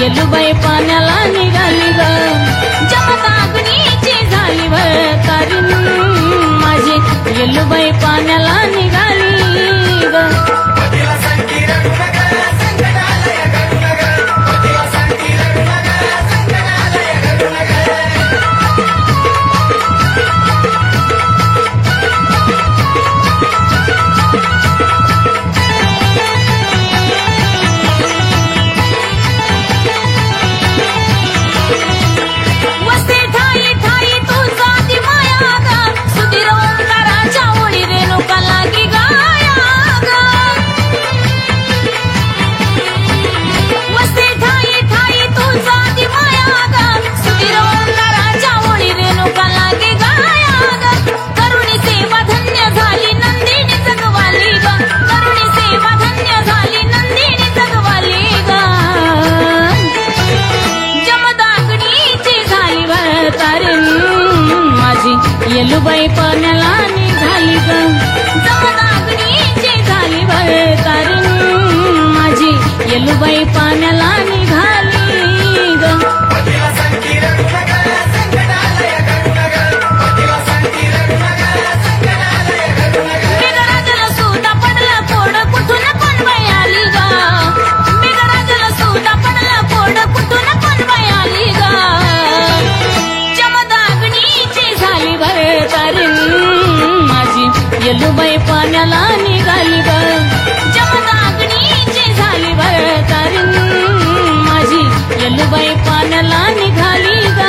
येलुबाई पाण्याला निघाली ग जमदाग्नीची झाली वतारीन माझी येलुबाई पाण्याला निघाली ग येलुबाई पाण्याला निघाली ग जमदाग्नीची झाली वतारीन माझी येलुबाई पाण्याला निघाली ग मेघराजाला सुद्धा पडला फोड कुठून पण बाई आली ग मेघराजाला सुद्धा पडला फोड कुठून पण बाई आली ग माझी येलुबाई पाण्याला निघाली ग जमदाग्नीची झाली वतारीन माझी येलुबाई पाण्याला निघाली ग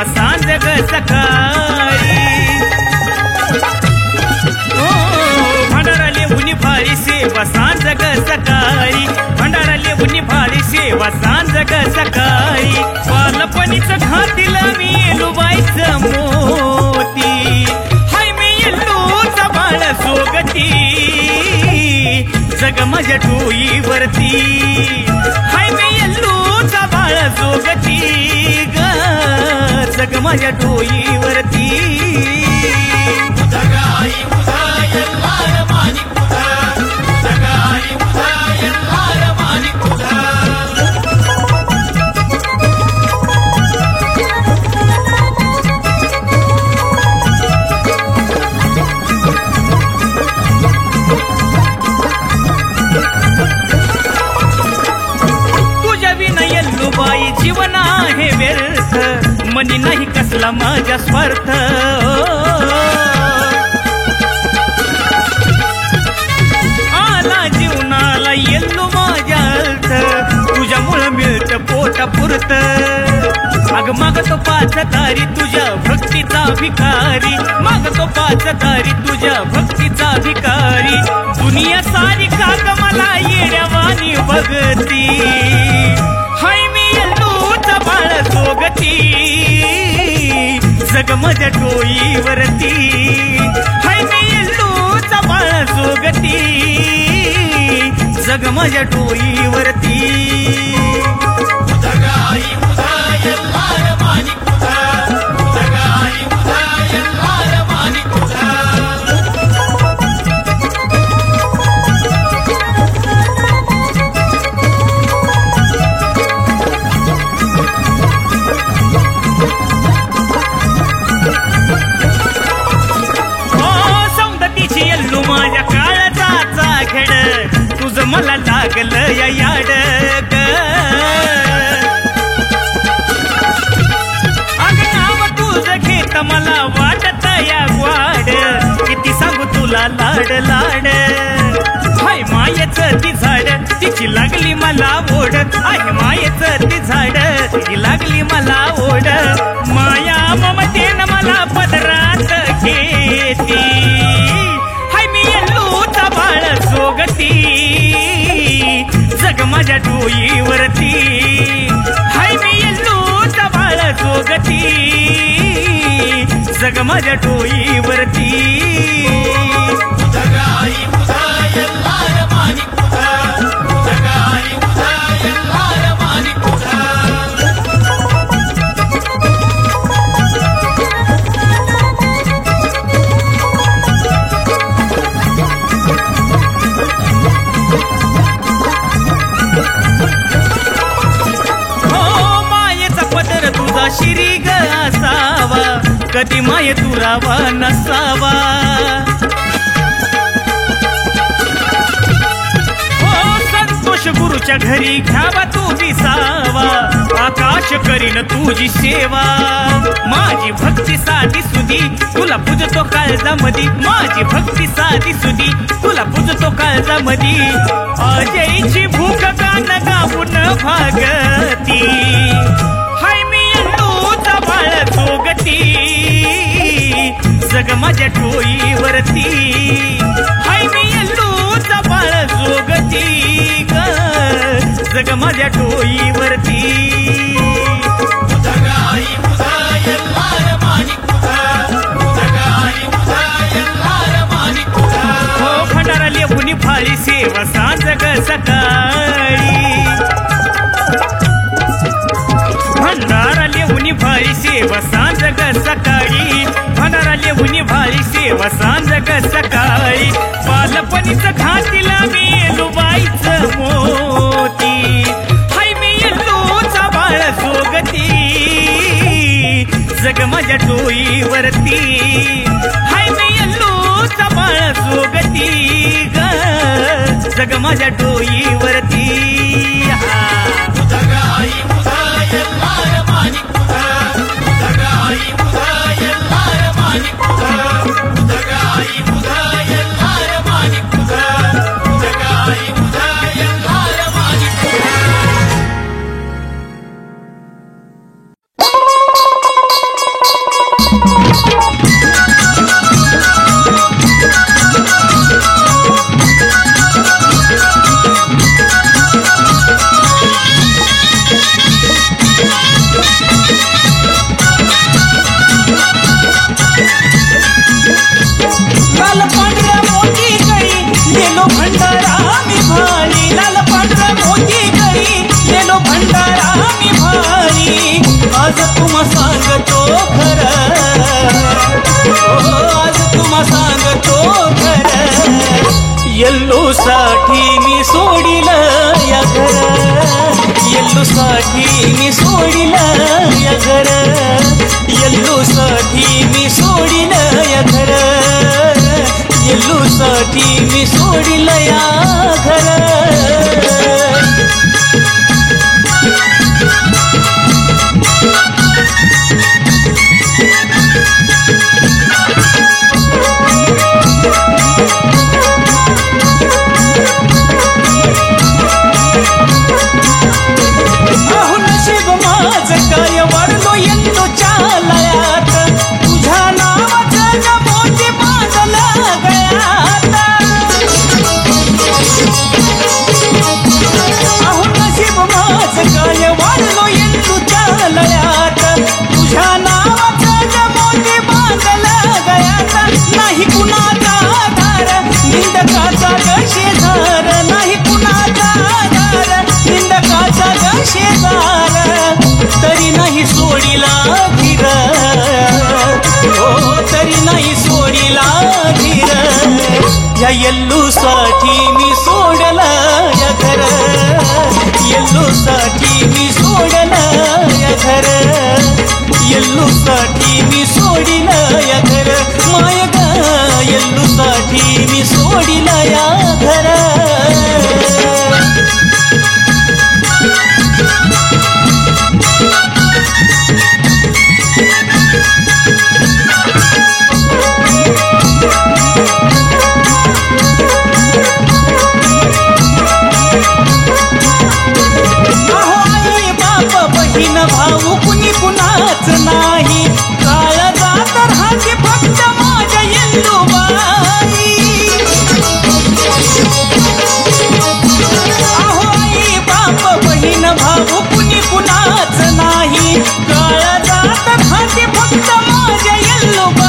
सांज ग सकाळी भंडाराले उनी भारी सेवा सांज ग सकाळी भंडाराले उनी भारी सेवा सांज ग सकाळी बालपणीच घातील मी येलुबाईच मोती हाय मी येल्लूचा बाळ सोगती जग माझ्या डोईवरती हाय मी येल्लूचा बाळ सोगती ग जग माझ्या डोईवरती तुझ्या विना येल्लुबाई जीवन आहे व्यर्थ मनी नाही कसला माझा स्वार्थ आला जीवनाला येल्लू माझ्या अर्थ तुझ्यामुळं मिळत पोटा पुरत अग मागतो पाच तारी तुझ्या भक्तीचा भिकारी मागतो पाच तारी तुझ्या भक्तीचा भिकारी दुनिया सारी काग मला येड्यावानी बघती हाय मी येल्लूचा बाळ सोगती जग माझ्या डोईवरती हाय मी येल्लूचा बाळ सोगती जग माझ्या डोईवरती मला लागलं या याड अग नाव तुझं घेत मला वाटत या वाड किती सांगू तुला लाड लाड हाय मायेचं ती झाड तिची लागली मला ओढ आहे मायेचं ती झाड तिची लागली मला ओढ माया ममतेन जग माझ्या डोईवरती शिरी ग असावा कधी माय तुरावा नसावा हो संतोष गुरुच्या घरी घ्यावा तू विसावा आकाश करीन तुझी सेवा माझी भक्ती साधी सुधी तुला पूजतो काळजामधी माझी भक्ती साधी सुधी तुला पूजतो काळजामधी अजयची भूक गान गाऊन भागती हाय मी येल्लूचा बाळ जोगती जग माझ्या डोईवरती हाय मी येल्लूचा बाळ जोगती ग जग माझ्या डोईवरती हो भंडारा लेबुनी फाळी सेवा सांज ग सकाळी भंडारा लेवुनी भाळी सेवा सांज ग सकाळी भंडारा लेवुनी भाळी सेवा सांज ग सकाळी बालपणीच घातीला मी येलूबाईचं मोती हाय मी येल्लूचा बाळ जोगती जग माझ्या डोईवरती हाय मी येल्लूचा बाळ जोगती ग जग माझ्या डोईवरती येल्लूसाठी मी सोडिलं या घर येल्लूसाठी मी सोडिलं या घर येल्लूसाठी मी सोडिलं या घर येल्लूसाठी मी सोडिलं या घर तरी नाही सोडिला धीर हो तरी नाही सोडिला धीर या येल्लूसाठी मी सोडलं या घर येल्लूसाठी मी सोडलं या घर येल्लूसाठी मी सोडिलं या घर माय ग येल्लूसाठी मी सोडिलं या घर भाऊ कुणी कुणाच नाही काळजा तर हाची फक्त माझ्या येल्लूबाई अहो आई बाप बहीण भाऊ कुणी कुणाच नाही काळजा तर हाची फक्त माझ्या येल्लूबाई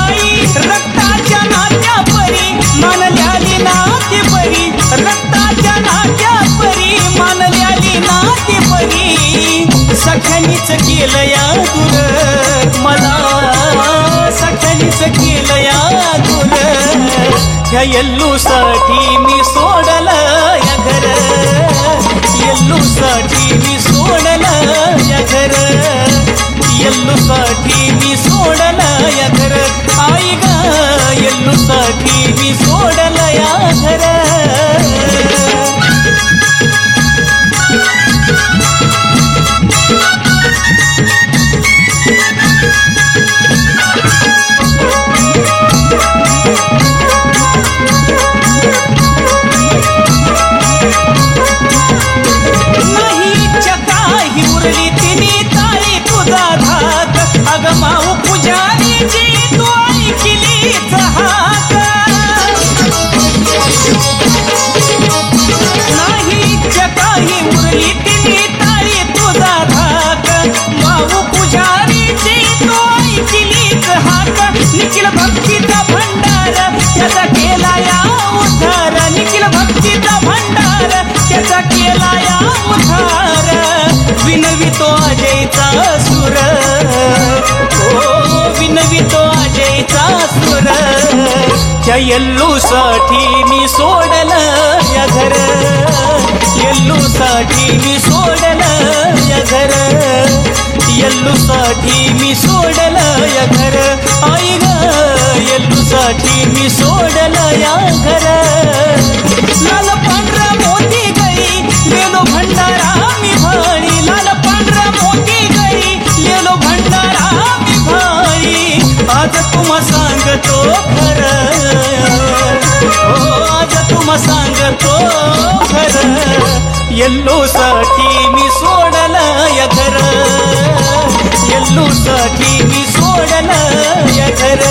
सख्यानीच केलं या दूर मला सख्यानीच केलं या दूर ह्या येल्लूसाठी मी सोडलं या घर येल्लूसाठी मी सोडलं या घर येल्लूसाठी मी सोडलं या घर आई ग येल्लूसाठी मी सोडलं या घर माऊ पुजारीची तू ऐकलीच हाक नाहीच काही उरली तिने ताळी तुझा धाक माऊ पुजारीची तू ऐकलीच हाक निखिल भक्तीचा भंडार त्याचा केला या उद्धार निखिल भक्तीचा भंडार त्याचा केला या उद्धार विनवितो अजयचा सुर विनवितो अजयचा सुर त्या येल्लूसाठी मी सोडलं या घर येल्लूसाठी मी सोडलं या घर येल्लूसाठी मी सोडलं या घर आई ग येल्लूसाठी मी सोडलं या घर लाल पांढरा मोती गई लेलो भंडारा मी भाळी लाल पांढरा मोती गई लेलो भंडारा मी भाळी आज तुम्हा सांगतो खरं आज तुम्हा सांगतो खरं येल्लूसाठी मी सोडलं या घर येल्लूसाठी मी सोडलं या घर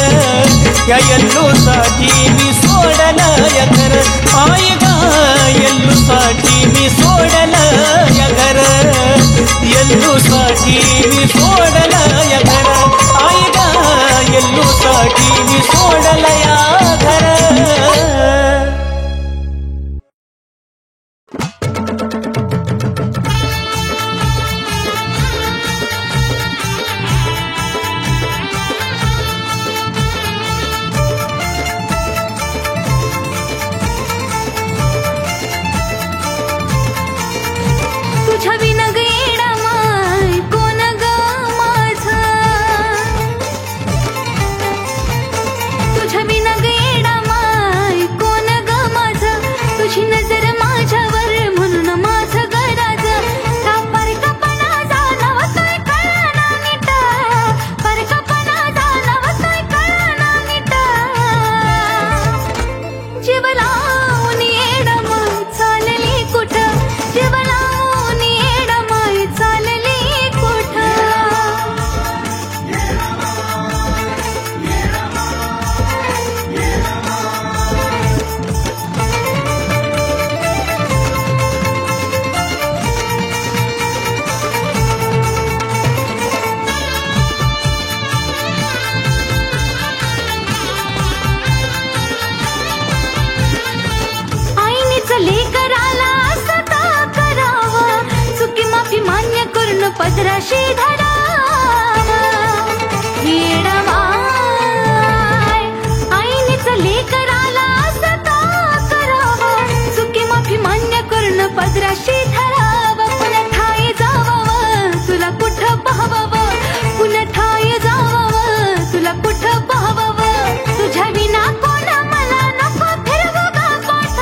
या येल्लूसाठी मी सोडलं या घर आई ग येल्लूसाठी मी सोडलं या घर येल्लूसाठी मी सोडलं या घर आई ग येल्लूसाठी मी सोडलं या घर पदराशी धरावा येडवाय आईनेच लेकराला सता करावा चुकी माफी मान्य करून पदराशी धरावा पुन्हा ठाई जावावं तुला कुठं पाहावं पुन्हा ठाई जावावं तुला कुठं पाहावं तुझ्या विना कोण मला नको फिरवू गा पाठ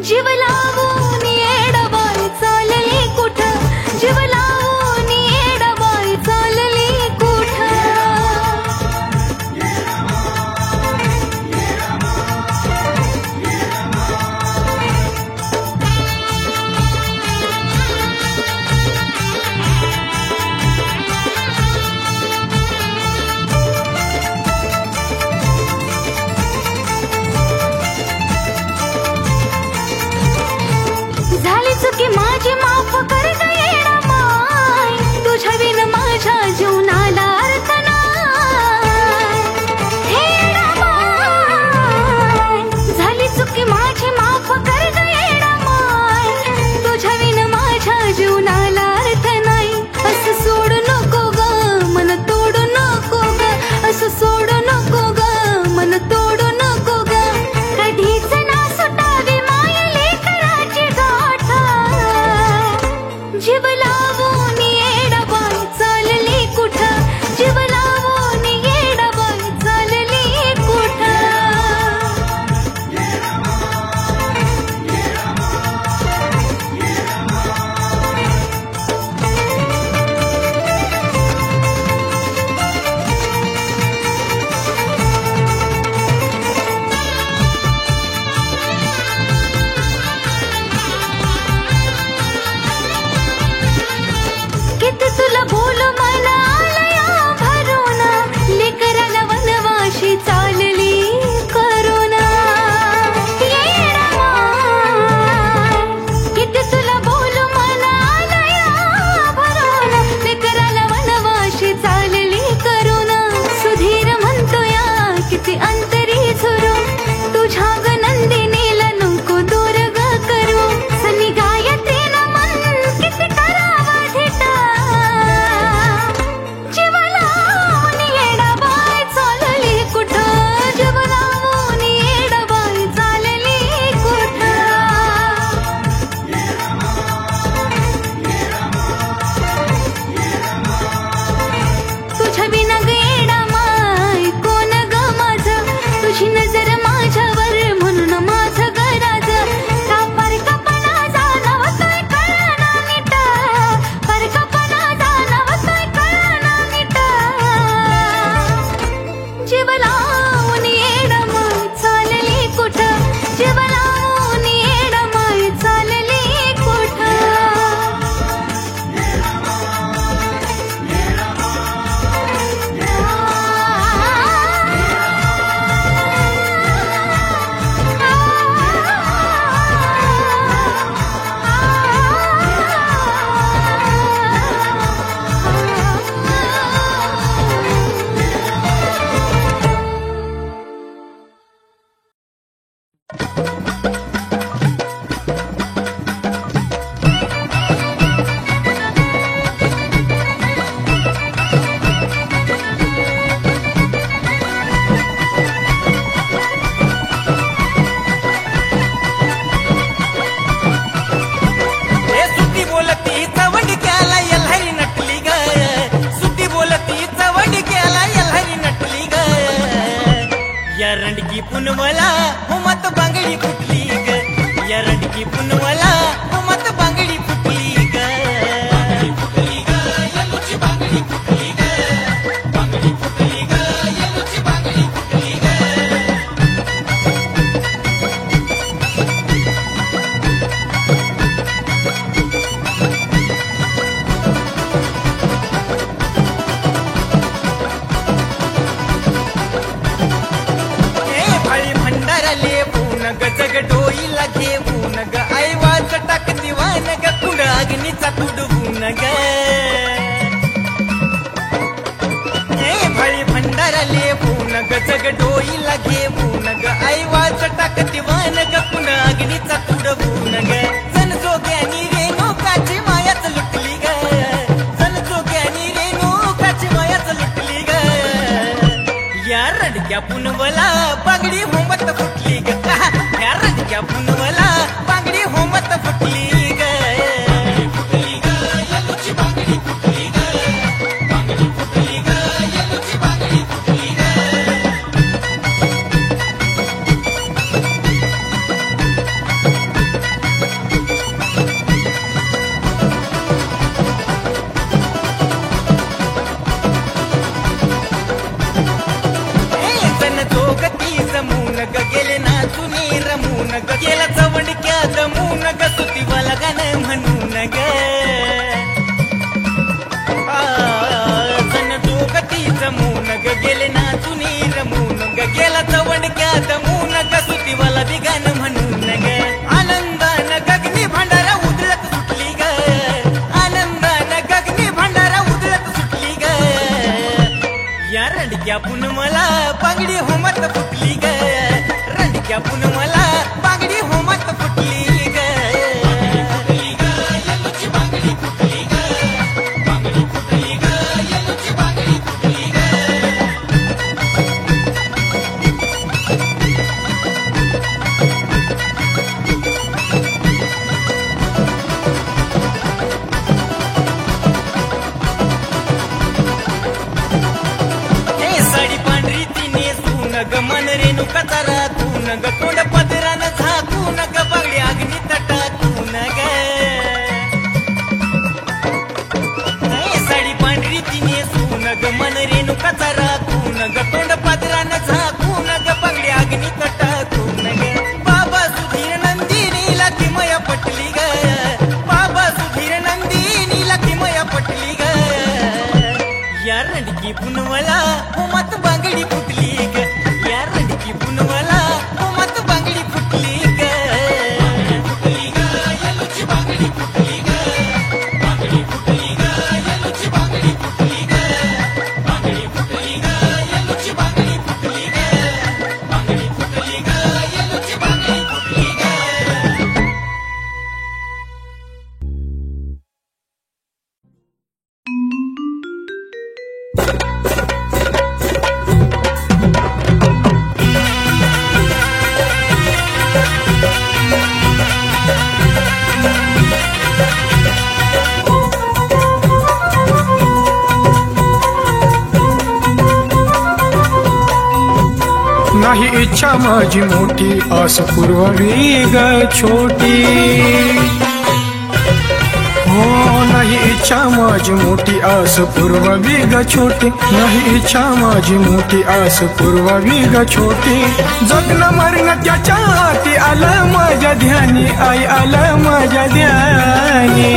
जीव लावून येडवाय चालले कुठं जीव लावून पुनवला हुमत बांगडी फुटली ग या रडकी पुनवला हुमत बांगडी फुटली ग बांगडी फुटली ग येलूची बांगडी फुटली ग बांगडी फुटली ग येलूची बांगडी फुटली ग डोईला घेऊन ग आईवाच टाक दिवान ग कुंड अग्नीचा तुडवून ग हे भळी भंडारा लेवून ग जग डोईला घेऊन ग आईवाच टाक दिवान ग कुंड अग्नीचा तुडवून ग जन जोग्यानी रेणुकाची मायाच लुटली ग जन जोग्यानी रेणुकाची मायाच लुटली ग या रडक्या पुनवला बांगडी होमत फुटली ग या रडक्या पुनवला बांगडी होमत फुटली ग फुटली ग येलूची बांगडी फुटली ग बांगडी फुटली ग येलूची बांगडी फुटली ग जन जोगती जमून ग गेले ना तुनी रमून ग गेला चवंडक्या दमून ग सुतीवाला गाणं म्हणून ग जन जोगती जमून ग गेले ना तुनी रमून ग गेला चवंडक्या दमून ग सुतीवाला बी गाणं म्हणून ग आनंदान गगनी भांडारा उधळत सुटली ग आनंदान गगनी भांडारा उधळत सुटली ग या रडक्या पुनमला बांगडी होमत फुटली ग रडक्या पुनमला बांगडी होमत फुटली ग फुटली ग येलूची बांगडी फुटली ग बांगडी फुटली ग येलूची बांगडी फुटली ग साडी पांढरी तिने सून ग मन रेणुकाचा राखून ग तोंड पदरानं झाकून ग बागडी अग्नी टाकून ग साडी पांढरी तिने सून ग मन रेणुकाचा राखून ग तोंड पदरानं झाकून ग बागडी अग्नी टाकून ग बाबा सुधीर नंदिनीला किमया पटली ग बाबा सुधीर नंदिनीला किमया पटली ग या रडकी पुनवला हुमत बांगडी फुटली ग या रडकी पुनवला हुमत बांगडी फुटली ग फुटली ग येलूची बांगडी फुटली ग बांगडी फुटली ग येलूची बांगडी फुटली ग बांगडी फुटली ग येलूची बांगडी फुटली ग बांगडी फुटली ग येलूची बांगडी फुटली ग नाही इच्छा माझी मोठी आस पुरवावी ग छोटी हो नाही इच्छा माझी मोठी आस पुरवावी ग छोटी नाही इच्छा माझी मोठी आस पुरवावी ग छोटी जगणं मरण त्याच्या हाती आलं माझ्या ध्यानी आई आलं माझ्या ध्यानी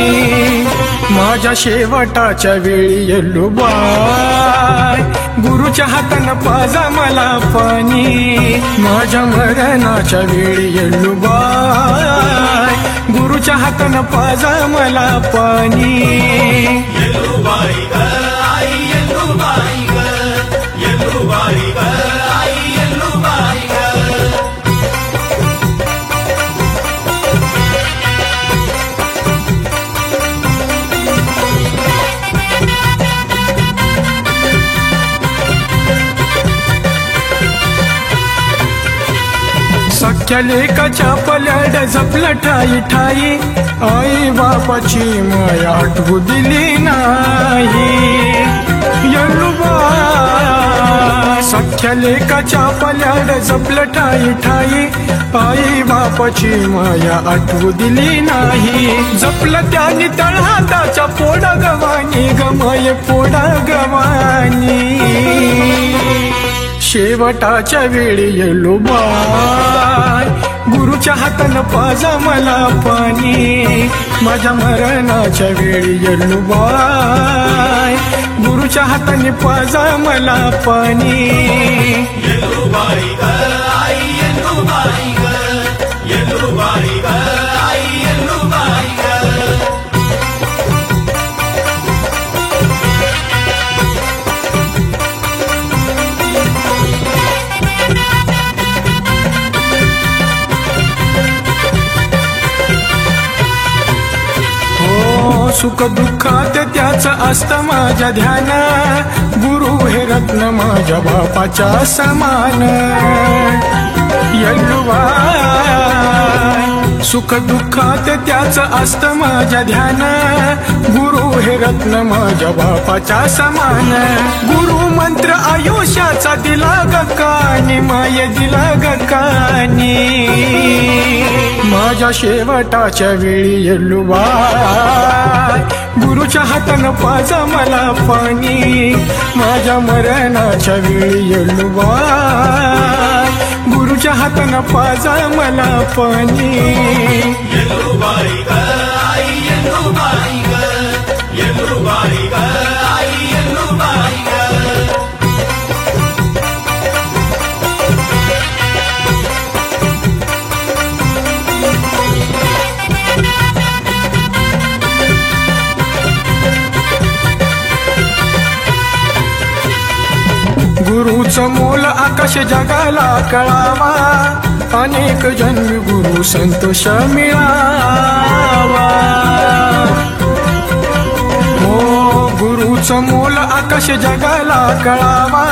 माझ्या शेवटाच्या वेळी येल्लूबाई गुरुच्या हातानं पाजा मला पाणी माझ्या मरणाच्या वेळी येल्लूबाई गुरुच्या हातानं पाजा मला पाणी येल्लूबाई ग आई येल्लूबाई ग येल्लूबाई ग आई येल्लूबाई ग सख्या लेकाच्या पल्याड जपलं ठाई ठाई आई बापाची माया आठवू दिली नाही येल्लूबाई मोठ्या लेकाच्या पल्याड जपलं ठाई ठाई, आई बापाची माया आठवू दिली नाही. जपलं त्याने तळहाताच्या पोडा गवानी, गमाय पोडा गवानी. शेवटाच्या वेळी येलो बाय, गुरुच्या हातानं पाजा मला पाणी. माझ्या मरणाच्या वेळी येलो बाय, गुरुच्या हाताने पाजा मला पाणी. येलुबाई ग आई येलुबाई ग, येलुबाई ग आई येलुबाई ग. सुख दुःखात त्याच असतं माझ्या ध्यान, गुरु हे रत्न माझ्या बापाच्या समान. येल्लुबाई सुख दुःखात त्याच असतं माझ्या ध्यान, गुरु हे रत्न माझ्या बापाच्या समान. गुरु मंत्र आयुष्याचा दिला गकानी, माय दिला गकानी. माझ्या शेवटाच्या वेळी येल्लुबाई, गुरुच्या हातानं पाजा मला पाणी. माझ्या मरणाच्या वेळी येल्लुबाई, गुरुच्या हातानं पाजा मला पाणी. येलुबाई ग आई येलुबाई ग, येलुबाई ग आई येलुबाई ग. गुरुचं मोल आकाश जगाला कळावा, अनेक जन्मी गुरु संतोष मिळावा. हो गुरुचं मोल आकाश जगाला कळावा,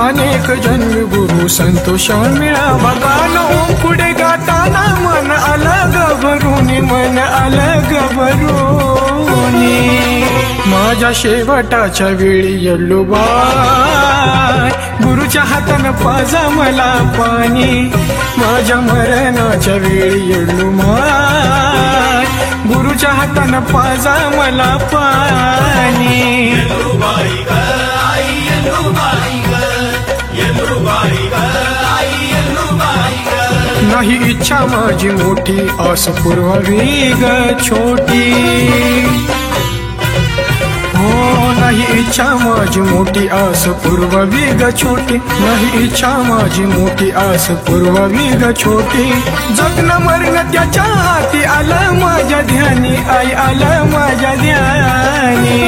अनेक जन्मी गुरु संतोष मिळावा. गाणं पुढे गाताना मन अलग भरून, मन अलग भरून. माझ्या शेवटाच्या वेळी येल्लुबाई, गुरुच्या हातानं पाजा मला पाणी. माझ्या मरणाच्या वेळी येल्लुबाई, गुरुच्या हातानं पाजा मला पाणी. येलुबाई ग आई येलुबाई ग, येलुबाई ग आई येलुबाई ग. नाही इच्छा माझी मोठी, आस पुरवावी ग छोटी. हो नाही इच्छा माझी मोठी, आस पुरवावी ग छोटी. नाही इच्छा माझी मोठी, आस पुरवावी ग छोटी. जगणं मरण त्याच्या हाती आलं माझ्या ध्यानी, आई आलं माझ्या ध्यानी.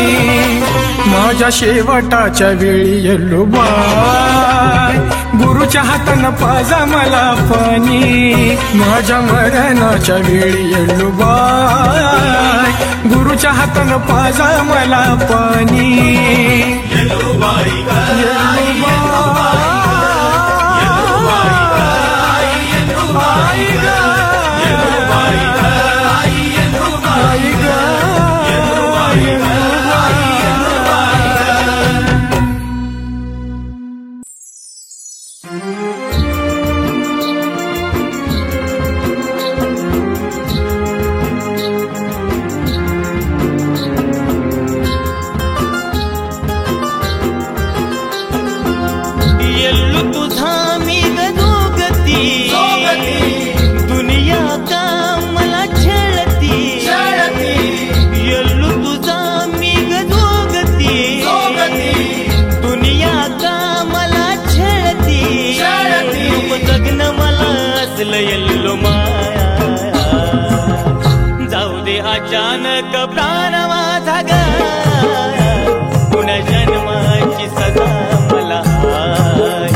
माझ्या शेवटाच्या वेळी येल्लुबाई, गुरुच्या हातानं पाजा मला पाणी. माझ्या मरणाच्या वेळी येल्लुबाई, गुरुच्या हातानं पाजा मला पाणी. येलुबाई ग आई येलुबाई ग, येलुबाई ग आई येलुबाई ग, येलुबाई ग आई येलुबाई ग, येलुबाई ग आई येलुबाई ग. येल्लो माया जाऊ दे अचानक प्राण माझा ग, पुन्हा जन्माची सजा मला हाय.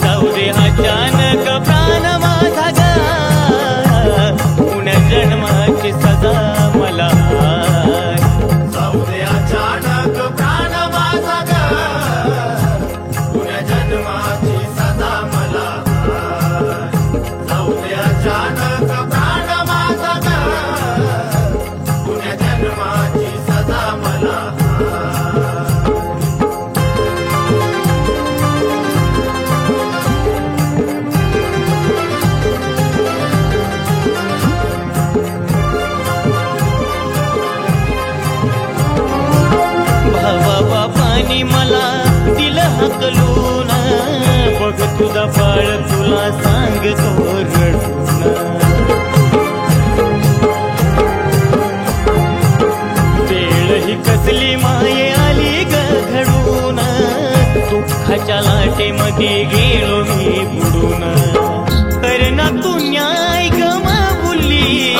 जाऊ दे अचानक प्राण माझा ग, पुन्हा जन्माची सजा मला हाय. जाऊ दे अचानक प्राण माझा ग, पुण्या जन्माची सजा मला. जाऊ दे अचानक प्राण माझा ग, पुण्या जन्माची उचलून बघ तुझा बाळ तुला सांगतो रडून वेळ ही कसली माये आली ग घडून दुःखाच्या लाटेमध्ये गेलो मी बुडून करना तू न्याय गमावली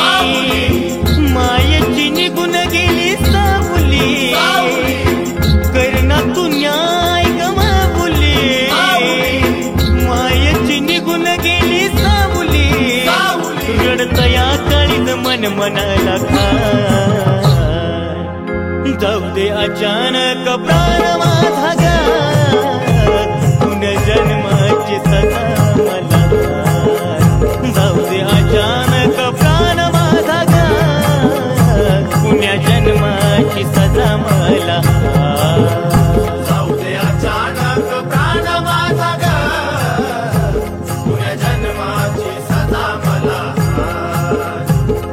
मायेची निघून गेली सावली करना तू न्याय गमावली मायेची निघून गेली सावली रडतया काळीज मन मनाला खा जाऊ दे अचानक प्राण माझा ग पुनर्जन्माची सजा मला जाऊ दे अचानक प्राण माझा ग पुनर्जन्माची सजा मला जाऊ दे अचानक प्राण माझा ग पुनर्जन्माची सजा मला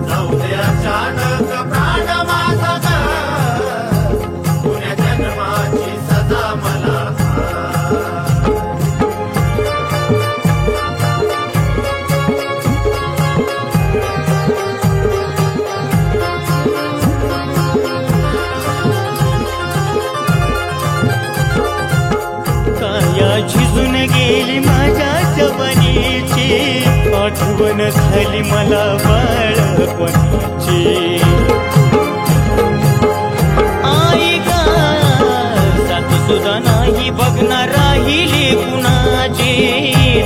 जाऊ दे अचानक प्राण माझा ग पुनर्जन्माची सजा मला झिजून गेली माझ्या जवानीची आठवण झाली मला बाळपणीची आई गा साथ सुद्धा नाही बघणार राहिली कुणाची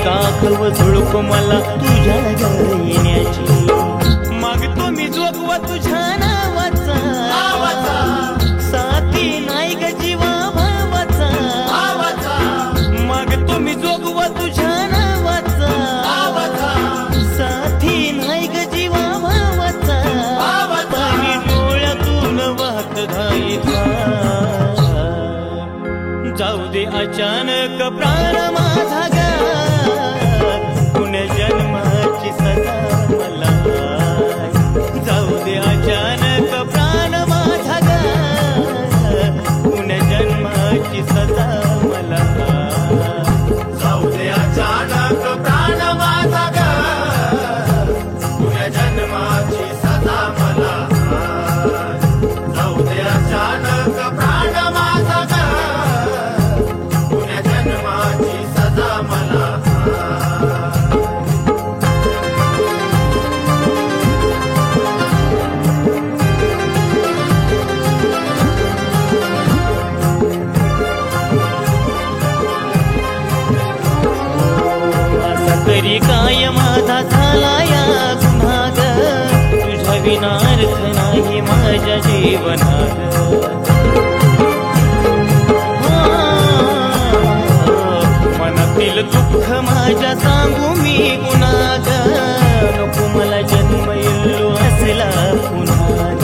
दाखव झुळक मला तुझ्या येण्याची मागतो मी जोगवा तुझ्या नावाचा साथी नाही ग जीवा मी जोगवा तुझ्या नावाचा साथी नाही ग जीवा भावाचा पाणी डोळ्यातून वाहत धाई जाऊ दे अचानक प्राण माझा ग पुनर्जन्माची सजा मला जाऊ दे अचानक प्राण माझा ग पुनर्जन्माची सजा मला जाऊ दे अचानक प्राण माझा ग पुनर्जन्माची सजा मला जाऊ दे अचानक प्राण माझा ग पुनर्जन्माची सजा मला तरी काय माझा झाला या गुन्हा ग तुझ्या विना अर्थ नाही माझ्या जीवनात मनातील दुःख माझ्या सांगू मी गुन्हा ग नको मला जन्म येलो असला पुन्हा ग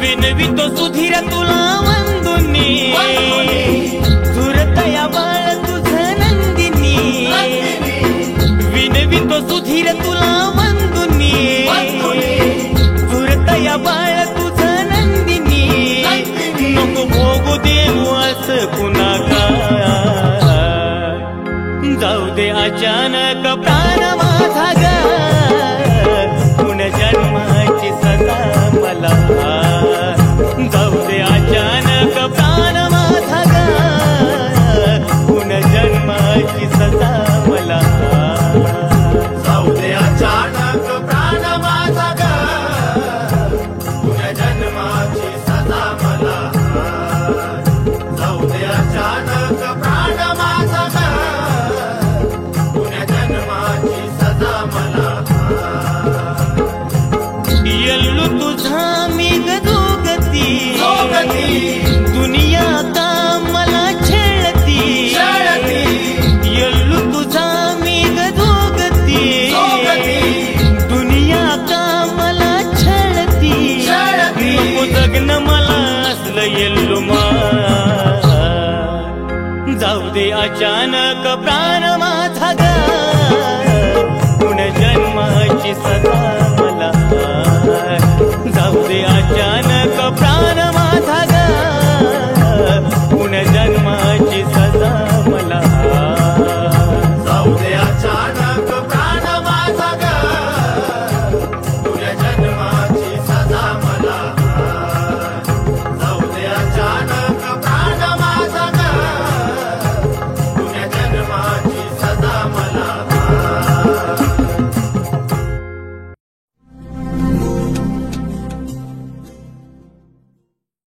विनवितो सुधीर तुला वंदुनी झुरतया बाळ तुझं नंदिनी विनवितो सुधीर तुला वंदुनी झुरतया बाळ तुझं नंदिनी नको भोगू देऊ असं कुणा का जाऊ दे अचानक प्राण माझा ग पुनर्जन्माची सजा मला जाऊ दे अचानक प्राण माझा ग पुनर्जन्माची सजा मला जाऊ दे अचानक प्राण माझा ग पुनर्जन्माची सजा मला जाऊ दे अचानक प्राण माझा ग पुनर्जन्माची सजा मला येल्लू तुझा मी गदोगती दुनिया का मला छेळती येल्लू तुझा मी गदोगती दुनिया का मला छेळती नको जगन मला असलं येल्लू मा जाऊ दे अचानक प्राण माझा ग पुनर्जन्माची सजा मला जाऊ दे अचानक